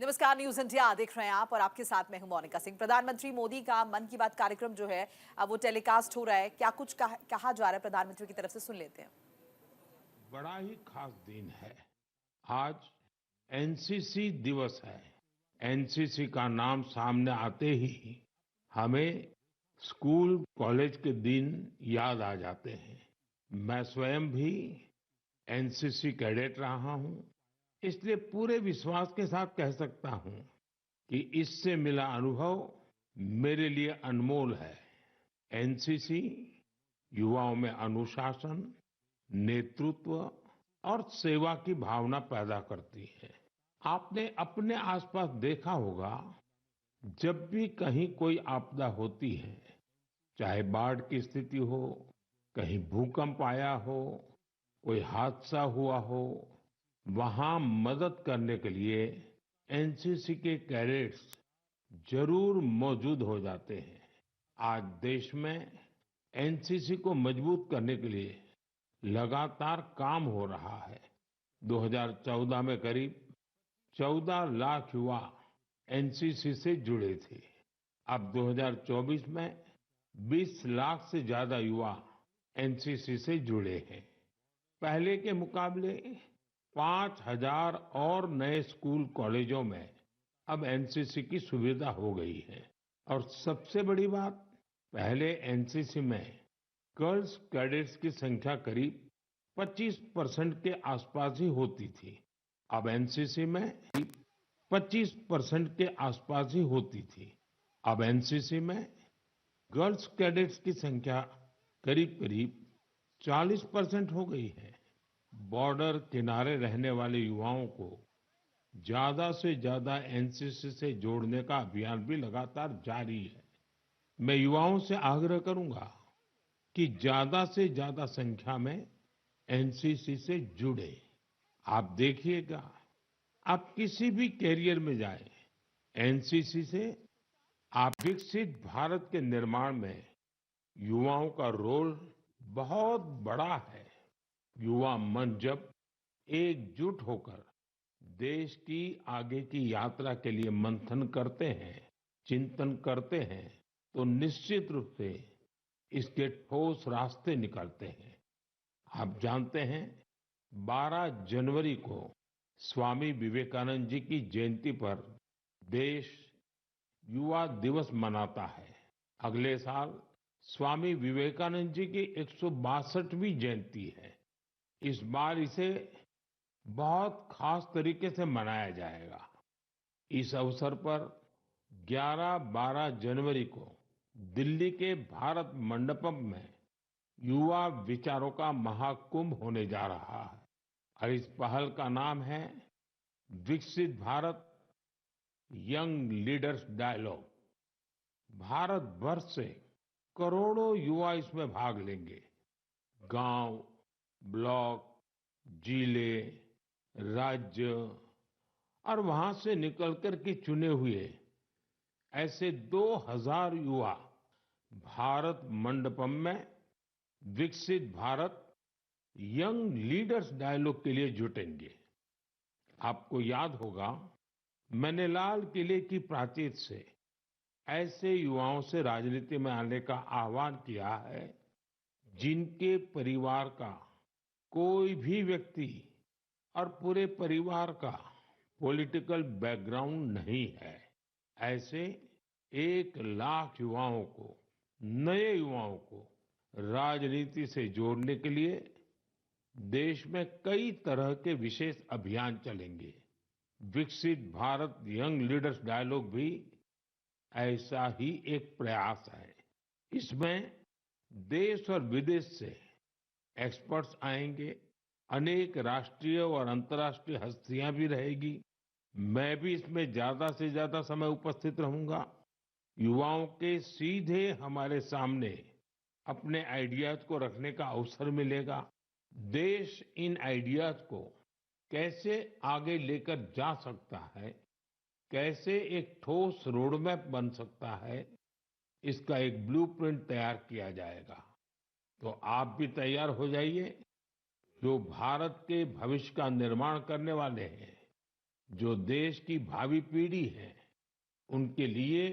नमस्कार, news India देख रहे हैं आप और आपके साथ मैं हूं मोनिका सिंह। प्रधानमंत्री मोदी का मन की बात कार्यक्रम जो है अब वो टेलीकास्ट हो रहा है। क्या कुछ कहा जा रहा है प्रधानमंत्री की तरफ से, सुन लेते हैं। बड़ा ही खास दिन है। आज एनसीसी दिवस है। एनसीसी का नाम सामने आते ही हमें स्कूल कॉलेज के दिन याद आ जाते हैं। मैं स्वयं भी एनसीसी कैडेट रहा हूं, इसलिए पूरे विश्वास के साथ कह सकता हूं कि इससे मिला अनुभव मेरे लिए अनमोल है। एनसीसी युवाओं में अनुशासन, नेतृत्व और सेवा की भावना पैदा करती है। आपने अपने आसपास देखा होगा, जब भी कहीं कोई आपदा होती है, चाहे बाढ़ की स्थिति हो, कहीं भूकंप आया हो, कोई हादसा हुआ हो, वहां मदद करने के लिए एनसीसी के कैडेट्स जरूर मौजूद हो जाते हैं। आज देश में एनसीसी को मजबूत करने के लिए लगातार काम हो रहा है। 2014 में करीब 14 लाख युवा एनसीसी से जुड़े थे। अब 2024 में 20 लाख से ज्यादा युवा एनसीसी से जुड़े हैं। पहले के मुकाबले 5,000 और नए स्कूल कॉलेजों में अब एनसीसी की सुविधा हो गई है। और सबसे बड़ी बात, पहले एनसीसी में गर्ल्स कैडेट्स की संख्या करीब 25% के आसपास ही होती थी। अब एनसीसी में 25% के आसपास ही होती थी। अब एनसीसी में गर्ल्स कैडेट्स की संख्या करीब करीब 40% हो गई है। बॉर्डर किनारे रहने वाले युवाओं को ज्यादा से ज्यादा एनसीसी से जोड़ने का अभियान भी लगातार जारी है। मैं युवाओं से आग्रह करूंगा कि ज्यादा से ज्यादा संख्या में एनसीसी से जुड़े। आप देखिएगा, आप किसी भी कैरियर में जाए, एनसीसी से आप विकसित भारत के निर्माण में युवाओं का रोल बहुत बड़ा है। युवा मन जब एकजुट होकर देश की आगे की यात्रा के लिए मंथन करते हैं, चिंतन करते हैं, तो निश्चित रूप से इसके ठोस रास्ते निकलते हैं। आप जानते हैं, 12 जनवरी को स्वामी विवेकानंद जी की जयंती पर देश युवा दिवस मनाता है। अगले साल स्वामी विवेकानंद जी की 162वीं जयंती है। इस बार इसे बहुत खास तरीके से मनाया जाएगा। इस अवसर पर 11-12 जनवरी को दिल्ली के भारत मंडपम में युवा विचारों का महाकुंभ होने जा रहा है। और इस पहल का नाम है Viksit Bharat young leaders dialogue. Bharat भर से करोड़ों युवा इसमें भाग लेंगे। गांव, ब्लॉक, जिले, राज्य और वहां से निकलकर के चुने हुए ऐसे 2000 युवा भारत मंडपम में विकसित भारत यंग लीडर्स डायलॉग के लिए जुटेंगे। आपको याद होगा, मैंने लाल किले की प्राचीर से ऐसे युवाओं से राजनीति में आने का आह्वान किया है जिनके परिवार का कोई भी व्यक्ति और पूरे परिवार का पॉलिटिकल बैकग्राउंड नहीं है। ऐसे 1 लाख युवाओं को, नए युवाओं को राजनीति से जोड़ने के लिए देश में कई तरह के विशेष अभियान चलेंगे। विकसित भारत यंग लीडर्स डायलॉग भी ऐसा ही एक प्रयास है। इसमें देश और विदेश से एक्सपर्ट्स आएंगे, अनेक राष्ट्रीय और अंतर्राष्ट्रीय हस्तियां भी रहेगी। मैं भी इसमें ज्यादा से ज्यादा समय उपस्थित रहूंगा। युवाओं के सीधे हमारे सामने अपने आइडियाज को रखने का अवसर मिलेगा। देश इन आइडियाज को कैसे आगे लेकर जा सकता है, कैसे एक ठोस रोडमैप बन सकता है, इसका एक ब्लूप्रिंट तैयार किया जाएगा। तो आप भी तैयार हो जाइए। जो भारत के भविष्य का निर्माण करने वाले हैं, जो देश की भावी पीढ़ी है, उनके लिए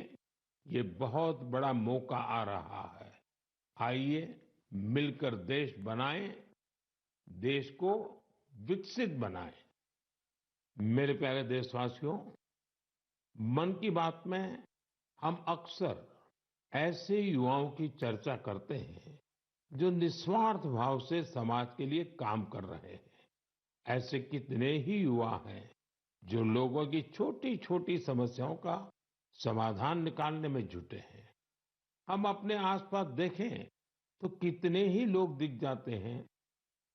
ये बहुत बड़ा मौका आ रहा है। आइए मिलकर देश बनाएं, देश को विकसित बनाएं। मेरे प्यारे देशवासियों, मन की बात में हम अक्सर ऐसे युवाओं की चर्चा करते हैं जो निस्वार्थ भाव से समाज के लिए काम कर रहे हैं। ऐसे कितने ही युवा हैं जो लोगों की छोटी छोटी समस्याओं का समाधान निकालने में जुटे हैं। हम अपने आसपास देखें तो कितने ही लोग दिख जाते हैं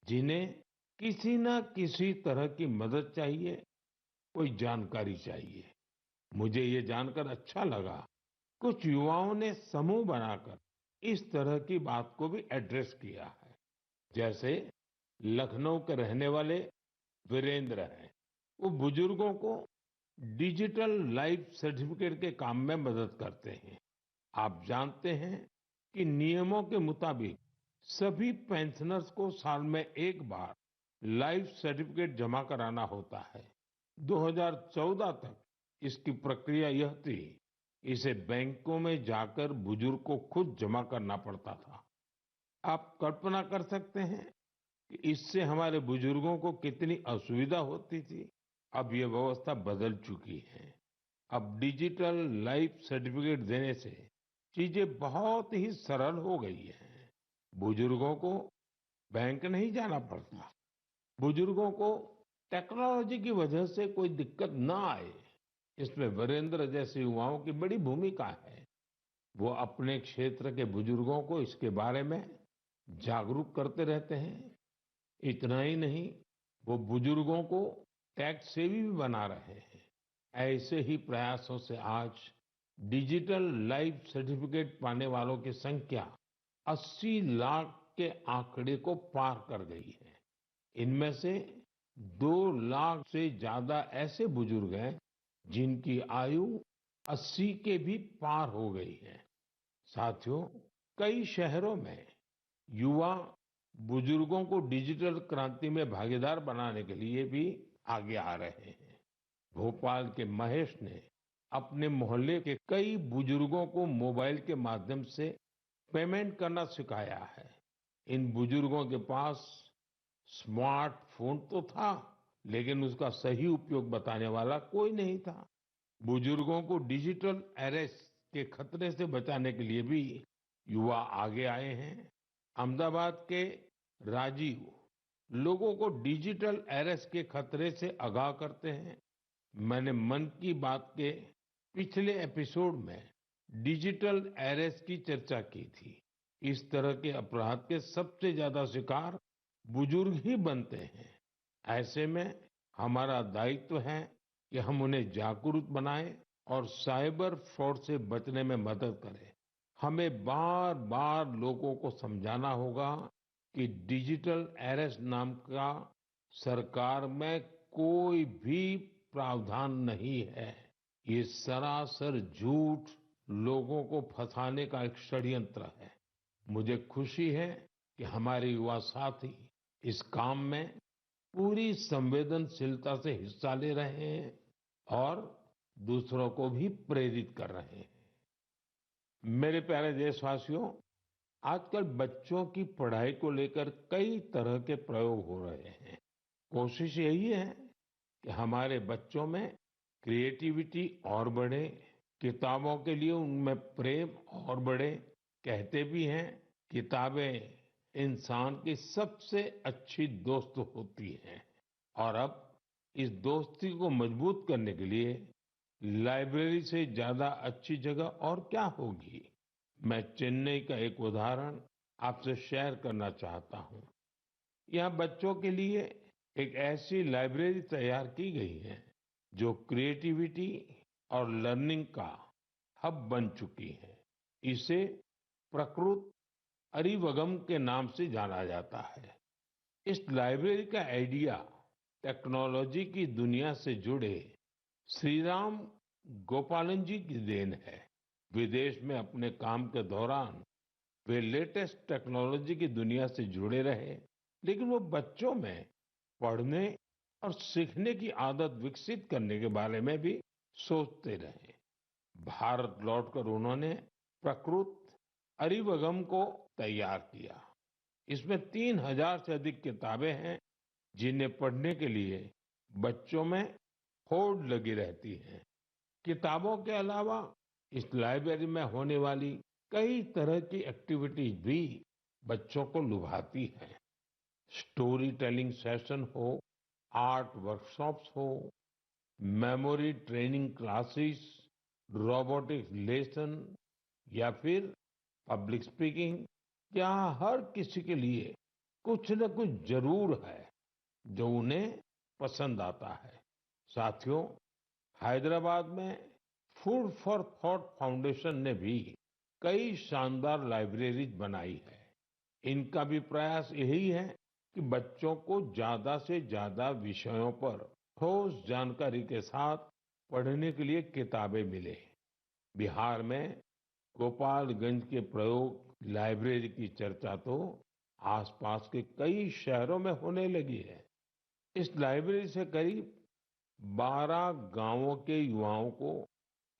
जिन्हें किसी न किसी तरह की मदद चाहिए, कोई जानकारी चाहिए। मुझे ये जानकर अच्छा लगा, कुछ युवाओं ने समूह बनाकर इस तरह की बात को भी एड्रेस किया है। जैसे लखनऊ के रहने वाले वीरेंद्र हैं। वो बुजुर्गों को डिजिटल लाइफ सर्टिफिकेट के काम में मदद करते हैं। आप जानते हैं कि नियमों के मुताबिक सभी पेंशनर्स को साल में एक बार लाइफ सर्टिफिकेट जमा कराना होता है। 2014 तक इसकी प्रक्रिया यह थी, इसे बैंकों में जाकर बुजुर्ग को खुद जमा करना पड़ता था। आप कल्पना कर सकते हैं कि इससे हमारे बुजुर्गों को कितनी असुविधा होती थी। अब ये व्यवस्था बदल चुकी है। अब डिजिटल लाइफ सर्टिफिकेट देने से चीजें बहुत ही सरल हो गई हैं। बुजुर्गों को बैंक नहीं जाना पड़ता। बुजुर्गों को टेक्नोलॉजी की वजह से कोई दिक्कत ना आए, इसमें वीरेंद्र जैसे युवाओं की बड़ी भूमिका है। वो अपने क्षेत्र के बुजुर्गों को इसके बारे में जागरूक करते रहते हैं। इतना ही नहीं, वो बुजुर्गों को टैक्स सेवी भी बना रहे हैं। ऐसे ही प्रयासों से आज डिजिटल लाइफ सर्टिफिकेट पाने वालों की संख्या 80 लाख के आंकड़े को पार कर गई है। इनमें से 2 लाख से ज्यादा ऐसे बुजुर्ग हैं जिनकी आयु 80 के भी पार हो गई है। साथियों, कई शहरों में युवा बुजुर्गों को डिजिटल क्रांति में भागीदार बनाने के लिए भी आगे आ रहे हैं। भोपाल के महेश ने अपने मोहल्ले के कई बुजुर्गों को मोबाइल के माध्यम से पेमेंट करना सिखाया है। इन बुजुर्गों के पास स्मार्टफोन तो था, लेकिन उसका सही उपयोग बताने वाला कोई नहीं था। बुजुर्गों को डिजिटल अरेस्ट के खतरे से बचाने के लिए भी युवा आगे आए हैं। अहमदाबाद के राजीव लोगों को डिजिटल अरेस्ट के खतरे से आगाह करते हैं। मैंने मन की बात के पिछले एपिसोड में डिजिटल अरेस्ट की चर्चा की थी। इस तरह के अपराध के सबसे ज्यादा शिकार बुजुर्ग ही बनते हैं। ऐसे में हमारा दायित्व है कि हम उन्हें जागरूक बनाएं और साइबर फ्रॉड से बचने में मदद करें। हमें बार बार लोगों को समझाना होगा कि डिजिटल अरेस्ट नाम का सरकार में कोई भी प्रावधान नहीं है। ये सरासर झूठ, लोगों को फंसाने का एक षड्यंत्र है। मुझे खुशी है कि हमारे युवा साथी इस काम में पूरी संवेदनशीलता से हिस्सा ले रहे हैं और दूसरों को भी प्रेरित कर रहे हैं। मेरे प्यारे देशवासियों, आजकल बच्चों की पढ़ाई को लेकर कई तरह के प्रयोग हो रहे हैं। कोशिश यही है कि हमारे बच्चों में क्रिएटिविटी और बढ़े, किताबों के लिए उनमें प्रेम और बढ़े। कहते भी हैं, किताबें इंसान की सबसे अच्छी दोस्त होती हैं। और अब इस दोस्ती को मजबूत करने के लिए लाइब्रेरी से ज्यादा अच्छी जगह और क्या होगी। मैं चेन्नई का एक उदाहरण आपसे शेयर करना चाहता हूं। यहाँ बच्चों के लिए एक ऐसी लाइब्रेरी तैयार की गई है जो क्रिएटिविटी और लर्निंग का हब बन चुकी है। इसे प्रकृत अरिवगम के नाम से जाना जाता है। इस लाइब्रेरी का आइडिया टेक्नोलॉजी की दुनिया से जुड़े श्रीराम गोपालन जी की देन है। विदेश में अपने काम के दौरान वे लेटेस्ट टेक्नोलॉजी की दुनिया से जुड़े रहे, लेकिन वो बच्चों में पढ़ने और सीखने की आदत विकसित करने के बारे में भी सोचते रहे। भारत लौटकर उन्होंने प्रकृत अरिवगम को तैयार किया। इसमें 3000 से अधिक किताबें हैं जिन्हें पढ़ने के लिए बच्चों में होड़ लगी रहती है। किताबों के अलावा इस लाइब्रेरी में होने वाली कई तरह की एक्टिविटीज भी बच्चों को लुभाती हैं। स्टोरी टेलिंग सेशन हो, आर्ट वर्कशॉप्स हो, memory training classes, robotics lesson या फिर पब्लिक स्पीकिंग, यहाँ हर किसी के लिए कुछ न कुछ जरूर है जो उन्हें पसंद आता है। साथियों, हैदराबाद में फूड फॉर थॉट फाउंडेशन ने भी कई शानदार लाइब्रेरीज बनाई है। इनका भी प्रयास यही है कि बच्चों को ज्यादा से ज्यादा विषयों पर ठोस जानकारी के साथ पढ़ने के लिए किताबें मिले। बिहार में गोपालगंज के प्रयोग लाइब्रेरी की चर्चा तो आसपास के कई शहरों में होने लगी है। इस लाइब्रेरी से करीब 12 गांवों के युवाओं को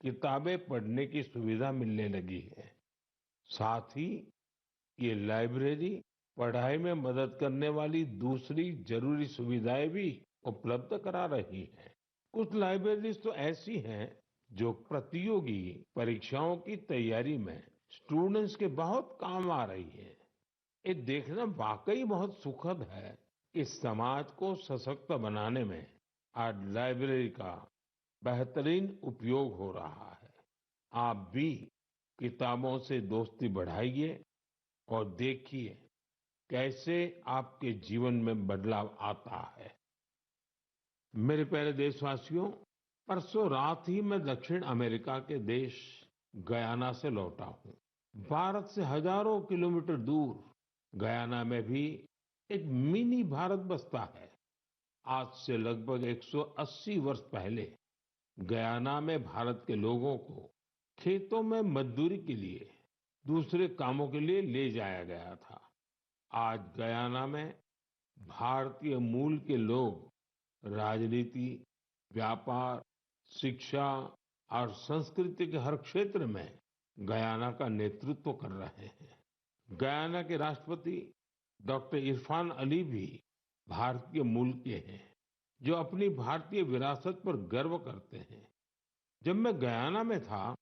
किताबें पढ़ने की सुविधा मिलने लगी है। साथ ही ये लाइब्रेरी पढ़ाई में मदद करने वाली दूसरी जरूरी सुविधाएं भी उपलब्ध करा रही है। कुछ लाइब्रेरीज तो ऐसी हैं जो प्रतियोगी परीक्षाओं की तैयारी में स्टूडेंट्स के बहुत काम आ रही है। ये देखना वाकई बहुत सुखद है कि समाज को सशक्त बनाने में आज लाइब्रेरी का बेहतरीन उपयोग हो रहा है। आप भी किताबों से दोस्ती बढ़ाइए और देखिए कैसे आपके जीवन में बदलाव आता है। मेरे प्यारे देशवासियों, परसों रात ही मैं दक्षिण अमेरिका के देश गयाना से लौटा हूँ। भारत से हजारों किलोमीटर दूर गयाना में भी एक मिनी भारत बसता है। आज से लगभग 180 वर्ष पहले गयाना में भारत के लोगों को खेतों में मजदूरी के लिए, दूसरे कामों के लिए ले जाया गया था। आज गयाना में भारतीय मूल के लोग राजनीति, व्यापार, शिक्षा और संस्कृति के हर क्षेत्र में गयाना का नेतृत्व कर रहे हैं। गयाना के राष्ट्रपति डॉक्टर इरफान अली भी भारतीय मूल के हैं, जो अपनी भारतीय विरासत पर गर्व करते हैं। जब मैं गयाना में था,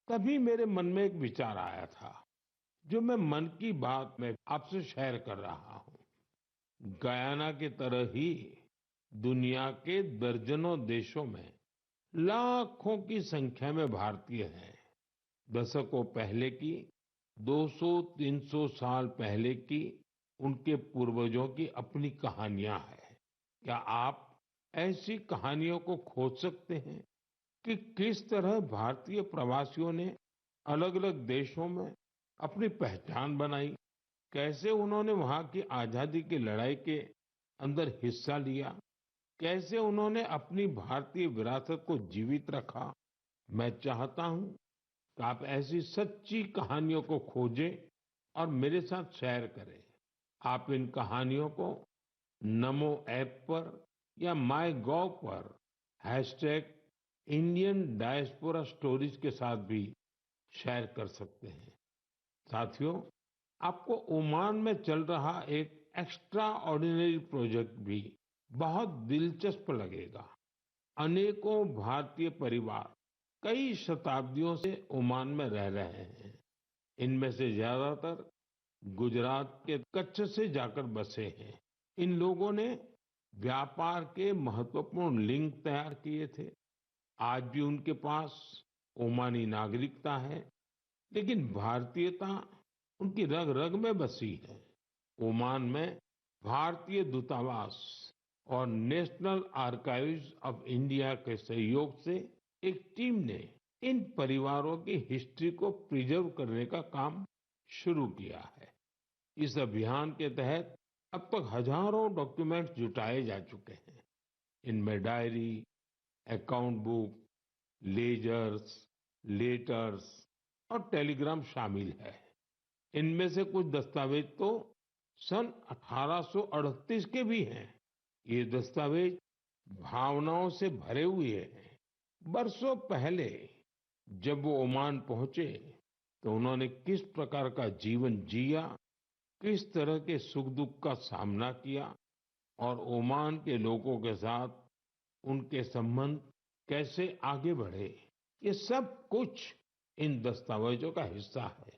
तभी मेरे मन में एक विचार आया था, जो मैं मन की बात में आपसे शेयर कर रहा हूँ। गयाना की तरह ही दुनिया के दर्जनों देशों में लाखों की संख्या में भारतीय हैं। दशकों पहले की, 200-300 साल पहले की उनके पूर्वजों की अपनी कहानियां हैं। क्या आप ऐसी कहानियों को खोज सकते हैं कि किस तरह भारतीय प्रवासियों ने अलग अलग देशों में अपनी पहचान बनाई, कैसे उन्होंने वहां की आजादी की लड़ाई के अंदर हिस्सा लिया, कैसे उन्होंने अपनी भारतीय विरासत को जीवित रखा। मैं चाहता हूं कि आप ऐसी सच्ची कहानियों को खोजें और मेरे साथ शेयर करें। आप इन कहानियों को नमो ऐप पर या माय गॉव पर हैशटैग इंडियन डायस्पोरा स्टोरीज के साथ भी शेयर कर सकते हैं। साथियों, आपको ओमान में चल रहा एक एक्स्ट्रा ऑर्डिनरी प्रोजेक्ट भी बहुत दिलचस्प लगेगा। अनेकों भारतीय परिवार कई शताब्दियों से ओमान में रह रहे हैं। इनमें से ज्यादातर गुजरात के कच्छ से जाकर बसे हैं। इन लोगों ने व्यापार के महत्वपूर्ण लिंक तैयार किए थे। आज भी उनके पास ओमानी नागरिकता है, लेकिन भारतीयता उनकी रग रग में बसी है। ओमान में भारतीय दूतावास और नेशनल आर्काइव्स ऑफ इंडिया के सहयोग से एक टीम ने इन परिवारों की हिस्ट्री को प्रिजर्व करने का काम शुरू किया है। इस अभियान के तहत अब तक हजारों डॉक्यूमेंट्स जुटाए जा चुके हैं। इनमें diary, account book, ledgers, letters और टेलीग्राम शामिल है। इनमें से कुछ दस्तावेज तो सन 1838 के भी हैं। ये दस्तावेज भावनाओं से भरे हुए हैं। बरसों पहले जब वो ओमान पहुंचे तो उन्होंने किस प्रकार का जीवन जिया, किस तरह के सुख दुख का सामना किया और ओमान के लोगों के साथ उनके संबंध कैसे आगे बढ़े, ये सब कुछ इन दस्तावेजों का हिस्सा है।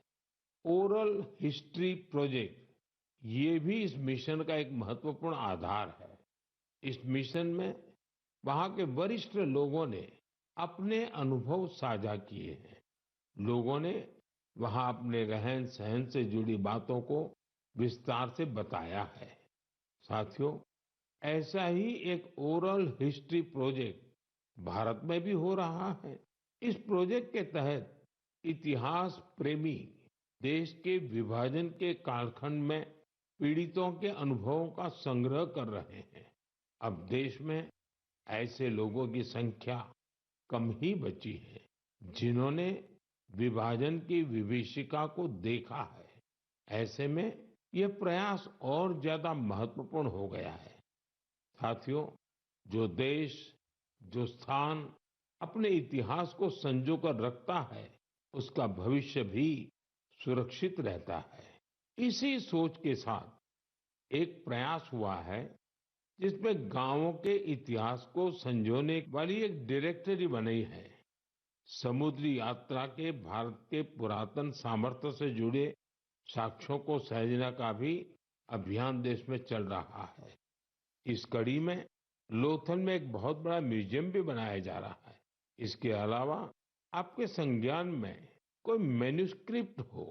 ओरल हिस्ट्री प्रोजेक्ट ये भी इस मिशन का एक महत्वपूर्ण आधार है। इस मिशन में वहां के वरिष्ठ लोगों ने अपने अनुभव साझा किए हैं। लोगों ने वहां अपने रहन सहन से जुड़ी बातों को विस्तार से बताया है। साथियों, ऐसा ही एक ओरल हिस्ट्री प्रोजेक्ट भारत में भी हो रहा है। इस प्रोजेक्ट के तहत इतिहास प्रेमी देश के विभाजन के कालखंड में पीड़ितों के अनुभवों का संग्रह कर रहे हैं। अब देश में ऐसे लोगों की संख्या कम ही बची है जिन्होंने विभाजन की विभीषिका को देखा है। ऐसे में यह प्रयास और ज्यादा महत्वपूर्ण हो गया है। साथियों, जो देश, जो स्थान अपने इतिहास को संजो कर रखता है, उसका भविष्य भी सुरक्षित रहता है। इसी सोच के साथ एक प्रयास हुआ है जिसमें गांवों के इतिहास को संजोने वाली एक डायरेक्टरी बनी है। समुद्री यात्रा के भारत के पुरातन सामर्थ्य से जुड़े साक्ष्यों को सहेजने का भी अभियान देश में चल रहा है। इस कड़ी में लोथल में एक बहुत बड़ा म्यूजियम भी बनाया जा रहा है। इसके अलावा आपके संज्ञान में कोई मैन्युस्क्रिप्ट हो,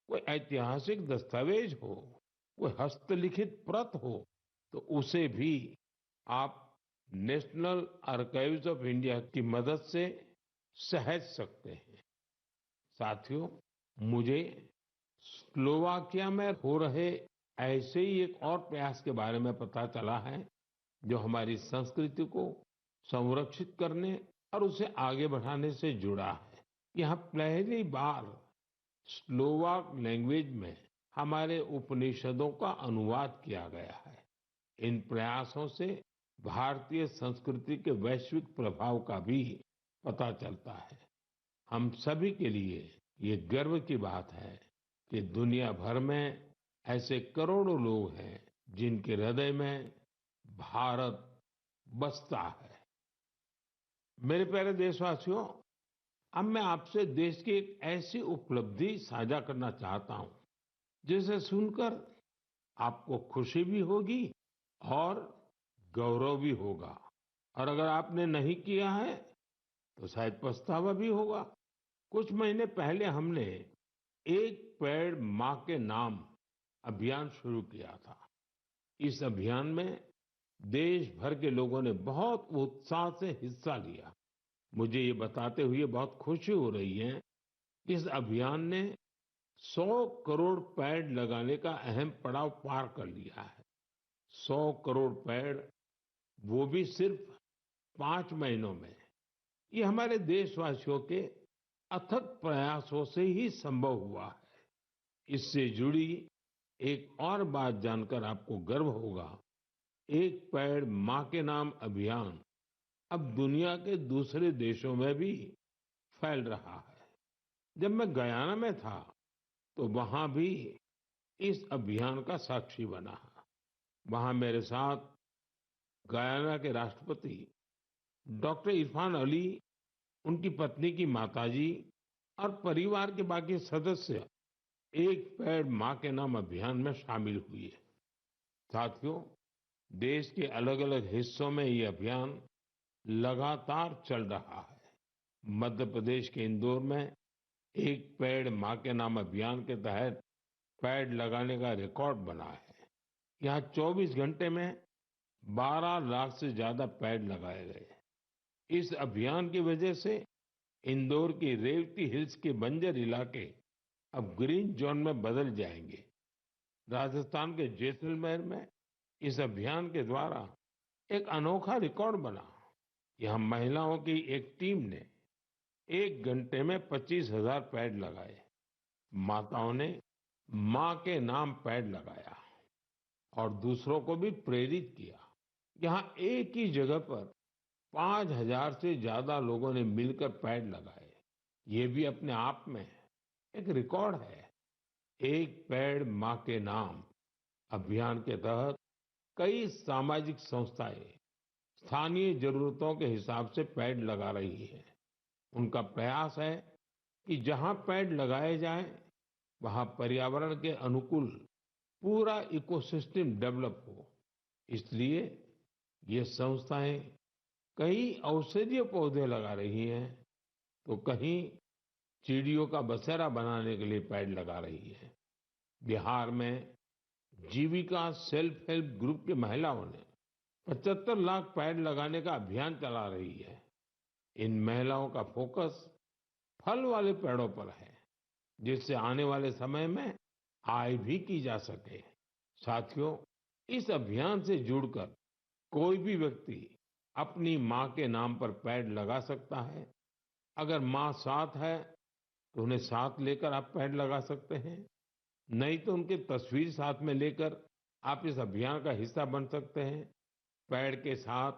कोई ऐतिहासिक दस्तावेज हो, कोई हस्तलिखित प्रत हो, तो उसे भी आप नेशनल आर्काइव्स ऑफ इंडिया की मदद से सहेज सकते हैं। साथियों, मुझे स्लोवाकिया में हो रहे ऐसे ही एक और प्रयास के बारे में पता चला है जो हमारी संस्कृति को संरक्षित करने और उसे आगे बढ़ाने से जुड़ा है। यहाँ पहली बार स्लोवाक लैंग्वेज में हमारे उपनिषदों का अनुवाद किया गया है। इन प्रयासों से भारतीय संस्कृति के वैश्विक प्रभाव का भी पता चलता है। हम सभी के लिए ये गर्व की बात है कि दुनिया भर में ऐसे करोड़ों लोग हैं जिनके हृदय में भारत बसता है। मेरे प्यारे देशवासियों, अब मैं आपसे देश की एक ऐसी उपलब्धि साझा करना चाहता हूं जिसे सुनकर आपको खुशी भी होगी और गौरव भी होगा। और अगर आपने नहीं किया है तो शायद पछतावा भी होगा। कुछ महीने पहले हमने एक पेड़ माँ के नाम अभियान शुरू किया था। इस अभियान में देश भर के लोगों ने बहुत उत्साह से हिस्सा लिया। मुझे ये बताते हुए बहुत खुशी हो रही है कि इस अभियान ने 100 करोड़ पेड़ लगाने का अहम पड़ाव पार कर लिया है। 100 करोड़ पेड़, वो भी सिर्फ 5 महीनों में। ये हमारे देशवासियों के अथक प्रयासों से ही संभव हुआ है। इससे जुड़ी एक और बात जानकर आपको गर्व होगा। एक पेड़ माँ के नाम अभियान अब दुनिया के दूसरे देशों में भी फैल रहा है। जब मैं गयाना में था तो वहां भी इस अभियान का साक्षी बना। वहां मेरे साथ गयाना के राष्ट्रपति डॉक्टर इरफान अली, उनकी पत्नी की माताजी और परिवार के बाकी सदस्य एक पेड़ माँ के नाम अभियान में शामिल हुए। साथियों, देश के अलग अलग हिस्सों में ये अभियान लगातार चल रहा है। मध्य प्रदेश के इंदौर में एक पेड़ माँ के नाम अभियान के तहत पेड़ लगाने का रिकॉर्ड बना है। यहाँ 24 घंटे में 12 लाख से ज्यादा पेड़ लगाए गए। इस अभियान की वजह से इंदौर की रेवती हिल्स के बंजर इलाके अब ग्रीन जोन में बदल जाएंगे। राजस्थान के जैसलमेर में इस अभियान के द्वारा एक अनोखा रिकॉर्ड बना। यहाँ महिलाओं की एक टीम ने 1 घंटे में 25,000 पेड़ लगाए। माताओं ने माँ के नाम पेड़ लगाया और दूसरों को भी प्रेरित किया। यहाँ एक ही जगह पर 5,000 से ज्यादा लोगों ने मिलकर पेड़ लगाए। ये भी अपने आप में एक रिकॉर्ड है। एक पेड़ माँ के नाम अभियान के तहत कई सामाजिक संस्थाएं स्थानीय जरूरतों के हिसाब से पेड़ लगा रही है। उनका प्रयास है कि जहां पेड़ लगाए जाएं, वहां पर्यावरण के अनुकूल पूरा इकोसिस्टम डेवलप हो। इसलिए ये संस्थाएं कहीं औषधीय पौधे लगा रही हैं, तो कहीं चिड़ियों का बसेरा बनाने के लिए पेड़ लगा रही है। बिहार में जीविका सेल्फ हेल्प ग्रुप की महिलाओं ने 75 लाख पेड़ लगाने का अभियान चला रही है। इन महिलाओं का फोकस फल वाले पेड़ों पर है, जिससे आने वाले समय में आय भी की जा सके। साथियों, इस अभियान से जुड़कर कोई भी व्यक्ति अपनी माँ के नाम पर पेड़ लगा सकता है। अगर माँ साथ है तो उन्हें साथ लेकर आप पेड़ लगा सकते हैं। नहीं तो उनकी तस्वीर साथ में लेकर आप इस अभियान का हिस्सा बन सकते हैं। पेड़ के साथ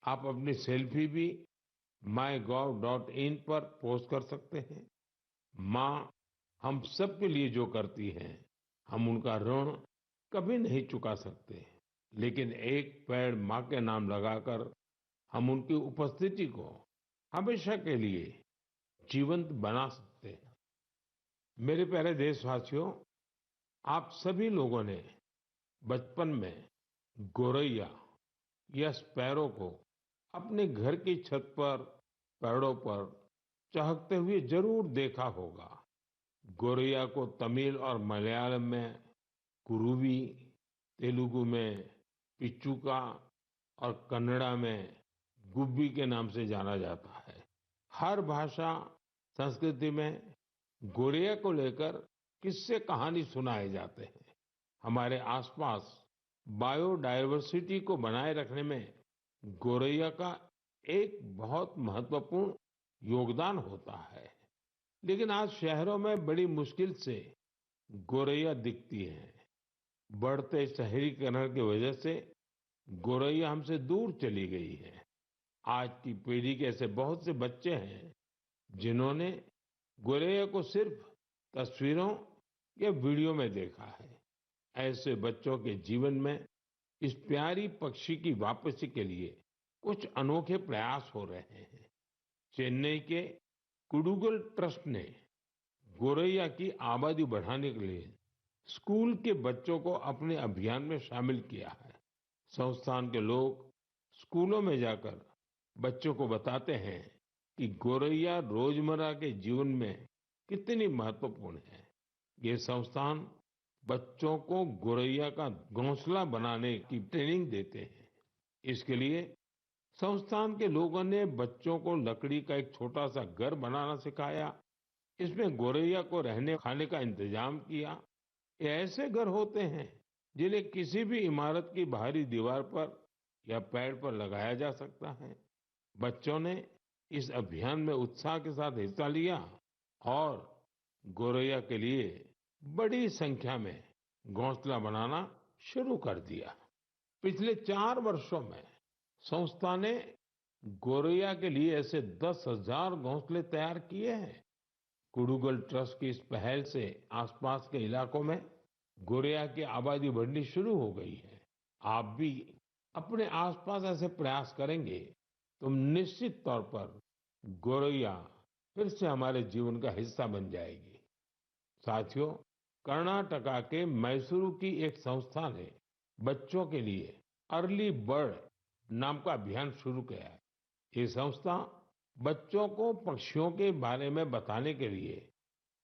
आप अपनी सेल्फी भी mygov.in पर पोस्ट कर सकते हैं। माँ हम सबके लिए जो करती है, हम उनका ऋण कभी नहीं चुका सकते, लेकिन एक पेड़ माँ के नाम लगाकर हम उनकी उपस्थिति को हमेशा के लिए जीवंत बना सकते हैं। मेरे प्यारे देशवासियों, आप सभी लोगों ने बचपन में गोरैया या स्पैरो को अपने घर की छत पर, पेड़ों पर चहकते हुए जरूर देखा होगा। गोरैया को तमिल और मलयालम में कुरुवी, तेलुगु में पिच्चुका और कन्नड़ा में गुब्बी के नाम से जाना जाता है। हर भाषा, संस्कृति में गोरैया को लेकर किस्से कहानी सुनाए जाते हैं। हमारे आसपास बायोडायवर्सिटी को बनाए रखने में गोरैया का एक बहुत महत्वपूर्ण योगदान होता है। लेकिन आज शहरों में बड़ी मुश्किल से गोरैया दिखती है। बढ़ते शहरीकरण की वजह से गोरैया हमसे दूर चली गई है। आज की पीढ़ी के ऐसे बहुत से बच्चे हैं जिन्होंने गोरैया को सिर्फ तस्वीरों या वीडियो में देखा है। ऐसे बच्चों के जीवन में इस प्यारी पक्षी की वापसी के लिए कुछ अनोखे प्रयास हो रहे हैं। चेन्नई के कुडुगल ट्रस्ट ने गोरैया की आबादी बढ़ाने के लिए स्कूल के बच्चों को अपने अभियान में शामिल किया है। संस्थान के लोग स्कूलों में जाकर बच्चों को बताते हैं कि गोरैया रोजमर्रा के जीवन में कितनी महत्वपूर्ण है। ये संस्थान बच्चों को गोरैया का घोंसला बनाने की ट्रेनिंग देते हैं। इसके लिए संस्थान के लोगों ने बच्चों को लकड़ी का एक छोटा सा घर बनाना सिखाया। इसमें गोरैया को रहने खाने का इंतजाम किया। ये ऐसे घर होते हैं जिन्हें किसी भी इमारत की बाहरी दीवार पर या पेड़ पर लगाया जा सकता है। बच्चों ने इस अभियान में उत्साह के साथ हिस्सा लिया और गोरैया के लिए बड़ी संख्या में घोंसला बनाना शुरू कर दिया। पिछले 4 वर्षों में संस्था ने गोरैया के लिए ऐसे 10,000 घोंसले तैयार किए हैं। कुडुगल ट्रस्ट की इस पहल से आसपास के इलाकों में गोरैया की आबादी बढ़नी शुरू हो गई है। आप भी अपने आसपास ऐसे प्रयास करेंगे तो निश्चित तौर पर गोरैया फिर से हमारे जीवन का हिस्सा बन जाएगी। साथियों, कर्नाटका के मैसूरू की एक संस्था ने बच्चों के लिए अर्ली बर्ड नाम का अभियान शुरू किया है। ये संस्था बच्चों को पक्षियों के बारे में बताने के लिए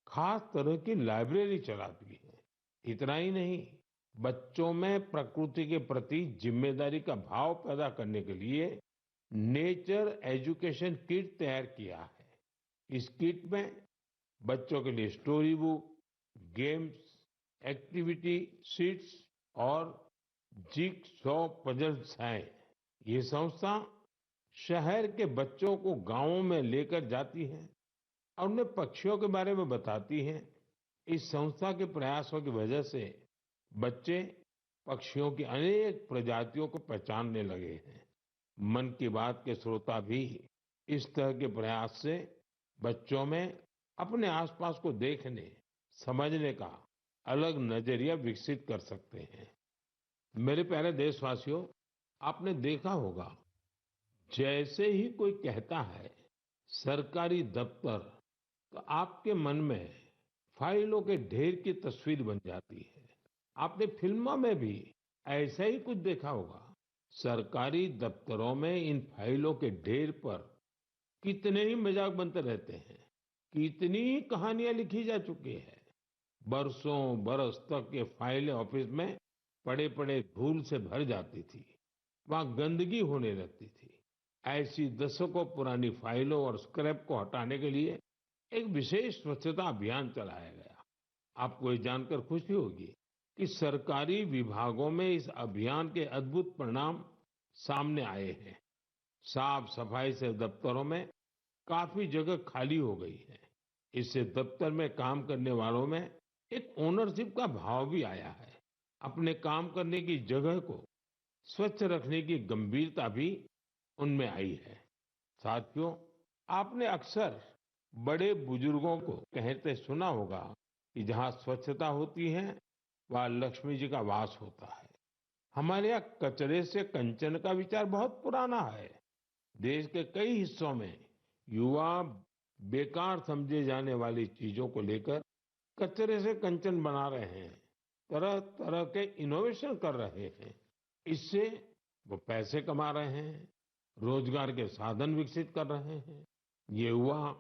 खास तरह की लाइब्रेरी चलाती है। इतना ही नहीं, बच्चों में प्रकृति के प्रति जिम्मेदारी का भाव पैदा करने के लिए नेचर एजुकेशन किट तैयार किया है। इस किट में बच्चों के लिए story book, games, activity sheets और जिगसॉ पजल्स हैं। ये संस्था शहर के बच्चों को गांवों में लेकर जाती है और उन्हें पक्षियों के बारे में बताती है। इस संस्था के प्रयासों की वजह से बच्चे पक्षियों की अनेक प्रजातियों को पहचानने लगे हैं। मन की बात के श्रोता भी इस तरह के प्रयास से बच्चों में अपने आसपास को देखने, समझने का अलग नजरिया विकसित कर सकते हैं। मेरे प्यारे देशवासियों, आपने देखा होगा, जैसे ही कोई कहता है सरकारी दफ्तर, तो आपके मन में फाइलों के ढेर की तस्वीर बन जाती है। आपने फिल्मों में भी ऐसा ही कुछ देखा होगा। सरकारी दफ्तरों में इन फाइलों के ढेर पर कितने ही मजाक बनते रहते हैं, कितनी ही कहानियां लिखी जा चुकी है। बरसों बरस तक ये फाइलें ऑफिस में पड़े पड़े धूल से भर जाती थी, वहां गंदगी होने लगती थी। ऐसी दशकों पुरानी फाइलों और स्क्रैप को हटाने के लिए एक विशेष स्वच्छता अभियान चलाया गया। आपको ये जानकर खुशी होगी कि सरकारी विभागों में इस अभियान के अद्भुत परिणाम सामने आए हैं। साफ सफाई से दफ्तरों में काफी जगह खाली हो गई है। इससे दफ्तर में काम करने वालों में एक ओनरशिप का भाव भी आया है। अपने काम करने की जगह को स्वच्छ रखने की गंभीरता भी उनमें आई है। साथियों, आपने अक्सर बड़े बुजुर्गों को कहते सुना होगा कि जहाँ स्वच्छता होती है, वहाँ लक्ष्मी जी का वास होता है। हमारे यहाँ कचरे से कंचन का विचार बहुत पुराना है। देश के कई हिस्सों में युवा बेकार समझे जाने वाली चीजों को लेकर कचरे से कंचन बना रहे हैं, तरह तरह के इनोवेशन कर रहे हैं। इससे वो पैसे कमा रहे हैं, रोजगार के साधन विकसित कर रहे हैं। ये युवा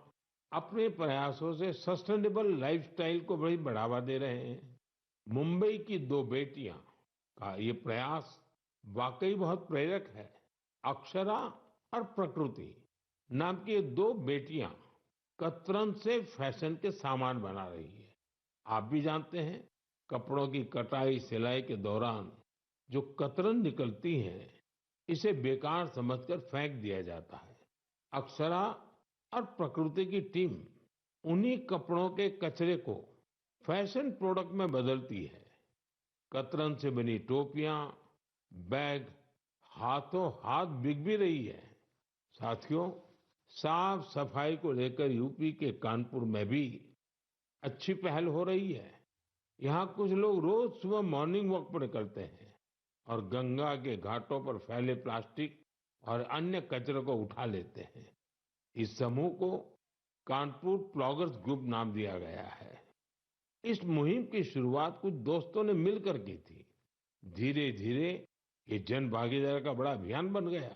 अपने प्रयासों से सस्टेनेबल लाइफस्टाइल को बड़ी बढ़ावा दे रहे हैं। मुंबई की दो बेटियां का ये प्रयास वाकई बहुत प्रेरक है। अक्षरा और प्रकृति नाम की ये दो बेटियां कतरन से फैशन के सामान बना रही है। आप भी जानते हैं, कपड़ों की कटाई सिलाई के दौरान जो कतरन निकलती है, इसे बेकार समझकर फेंक दिया जाता है। अक्षरा और प्रकृति की टीम उन्हीं कपड़ों के कचरे को फैशन प्रोडक्ट में बदलती है। कतरन से बनी टोपियां, बैग हाथों हाथ बिक भी रही है। साथियों, साफ सफाई को लेकर यूपी के कानपुर में भी अच्छी पहल हो रही है। यहाँ कुछ लोग रोज सुबह मॉर्निंग वॉक पर निकलते हैं और गंगा के घाटों पर फैले प्लास्टिक और अन्य कचरे को उठा लेते हैं। इस समूह को कानपुर प्लॉगर्स ग्रुप नाम दिया गया है। इस मुहिम की शुरुआत कुछ दोस्तों ने मिलकर की थी। धीरे धीरे ये जन भागीदारी का बड़ा अभियान बन गया।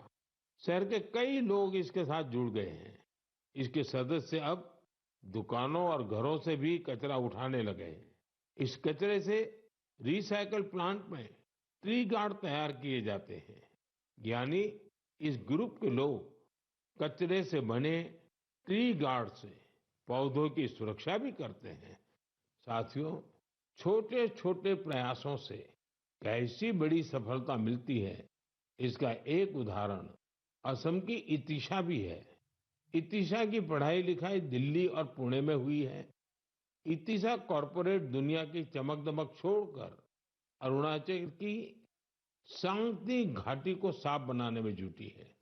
शहर के कई लोग इसके साथ जुड़ गए हैं। इसके सदस्य अब दुकानों और घरों से भी कचरा उठाने लगे हैं। इस कचरे से रिसाइकल प्लांट में ट्री गार्ड तैयार किए जाते हैं। यानी इस ग्रुप के लोग कचरे से बने ट्री गार्ड से पौधों की सुरक्षा भी करते हैं। साथियों, छोटे छोटे प्रयासों से कैसी बड़ी सफलता मिलती है, इसका एक उदाहरण असम की इतिशा भी है। इतिशा की पढ़ाई लिखाई दिल्ली और पुणे में हुई है। इतिशा कॉरपोरेट दुनिया की चमक दमक छोड़कर अरुणाचल की सांगती घाटी को साफ बनाने में जुटी है।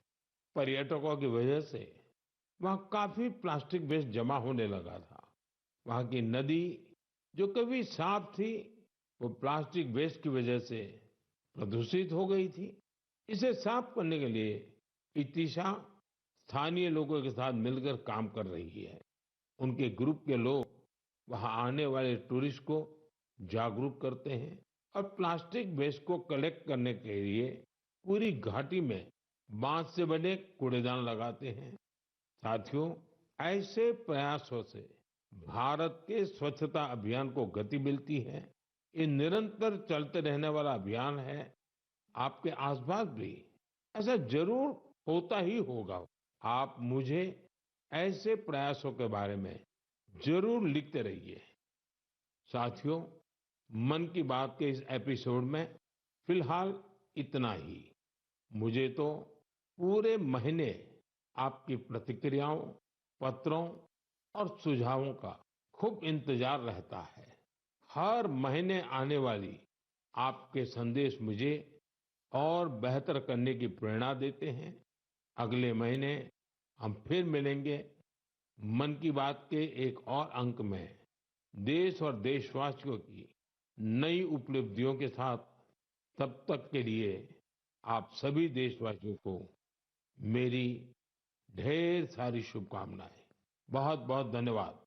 पर्यटकों की वजह से वहां काफी प्लास्टिक वेस्ट जमा होने लगा था। वहां की नदी जो कभी साफ थी, वो प्लास्टिक वेस्ट की वजह से प्रदूषित हो गई थी। इसे साफ करने के लिए इतिशा स्थानीय लोगों के साथ मिलकर काम कर रही है। उनके ग्रुप के लोग वहां आने वाले टूरिस्ट को जागरूक करते हैं और प्लास्टिक वेस्ट को कलेक्ट करने के लिए पूरी घाटी में बांस से बने कूड़ेदान लगाते हैं। साथियों, ऐसे प्रयासों से भारत के स्वच्छता अभियान को गति मिलती है। ये निरंतर चलते रहने वाला अभियान है। आपके आसपास भी ऐसा जरूर होता ही होगा। आप मुझे ऐसे प्रयासों के बारे में जरूर लिखते रहिए। साथियों, मन की बात के इस एपिसोड में फिलहाल इतना ही। मुझे तो पूरे महीने आपकी प्रतिक्रियाओं, पत्रों और सुझावों का खूब इंतजार रहता है। हर महीने आने वाली आपके संदेश मुझे और बेहतर करने की प्रेरणा देते हैं। अगले महीने हम फिर मिलेंगे मन की बात के एक और अंक में देश और देशवासियों की नई उपलब्धियों के साथ। तब तक के लिए आप सभी देशवासियों को मेरी ढेर सारी शुभकामनाएं। बहुत बहुत धन्यवाद।